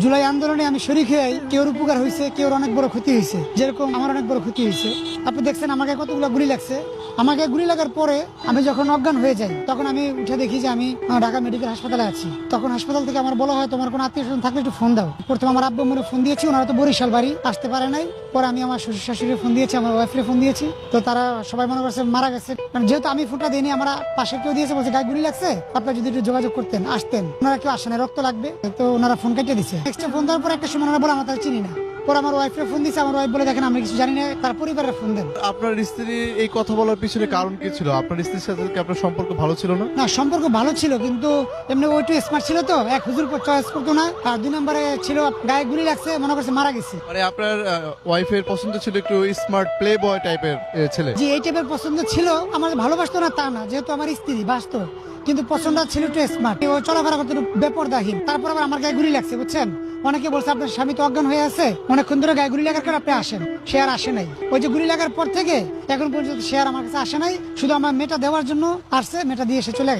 জুলাই আন্দোলনে আমি শরীক হয়ে কেউর উপকার হয়েছে, কেউর অনেক বড় ক্ষতি হয়েছে। যেরকম আমার অনেক বড় ক্ষতি হয়েছে, আপনি দেখছেন আমাকে কতগুলো গুলি লাগছে। আমাকে গুলি লাগার পরে আমি যখন অজ্ঞান হয়ে যাই, তখন আমি উঠে দেখি যে আমি ঢাকা মেডিকেল হাসপাতালে আছি। তখন হাসপাতাল থেকে আমার বলা হয়, তোমার কোনো আত্মীয় স্বজন থাকলে একটু ফোন দাও। প্রথমে আমার আব্বু আম্মুরে ফোন দিয়েছি, ওনারা তো বরিশাল বাড়ি, আসতে পারে নাই। পরে আমি আমার শ্বশুর শাশুড়ি ফোন দিয়েছি, আমার ওয়াইফরে ফোন দিয়েছি। তো তারা সবাই মনে করছে মারা গেছে। কারণ যেহেতু আমি ফোনটা দিইনি, আমার পাশে কেউ দিয়েছে, বলছে গায়ে গুলি লাগছে, আপনারা যদি একটু যোগাযোগ করতেন আসতেন। ওনারা কেউ আসে না, রক্ত লাগবে। তো ওনারা ফোন কেটে দিচ্ছে। নেক্সট ফোন দেওয়ার পর একটা সময় ওনারা বলে, আমার তাহলে চিনি না। পরে আমার ওয়াইফরে ফোন দিচ্ছে, আমার ওয়াইফ বলে, দেখেন আমি কিছু জানি না, তার পরিবারের ফোন দেন। আপনার স্ত্রী এই কথা বলার পিছনে কারণ কি ছিল? আপনার স্ত্রীর সাথে কি আপনার সম্পর্ক ভালো ছিল না? না, সম্পর্ক ভালো ছিল, কিন্তু এমনি ওই একটু স্মার্ট ছিল, তো এক হুজুর চয়েস করতো না। আর 2 নম্বরে ছিল গায়ে গুলি লাগছে, মনে করছে মারা গেছে। মানে আপনার ওয়াইফের পছন্দ ছিল একটু স্মার্ট প্লে বয় টাইপের ছেলে। যে এই টাইপের পছন্দ ছিল, আমার ভালোবাসতো না তা না, যেহেতু আমার স্ত্রী বাসতো, কিন্তু পছন্দ ছিল একটু স্মার্ট। ও চলাফেরা করতে একটু বেপরদাহীন। তারপর আবার আমার গায়ে গুলি লাগছে, বুঝছেন। অনেকে বলছে আপনার স্বামী তো অজ্ঞান হয়ে আছে, অনেকক্ষণ ধরে গায়ে গুলি লাগার কারণে আপনি আসেন। সে আর আসে নাই। ওই যে গুলি লাগার পর থেকে এখন পর্যন্ত সে আর আমার কাছে আসে নাই। শুধু আমার মেয়েটা দেওয়ার জন্য আসছে, মেয়েটা দিয়ে সে চলে গেছে।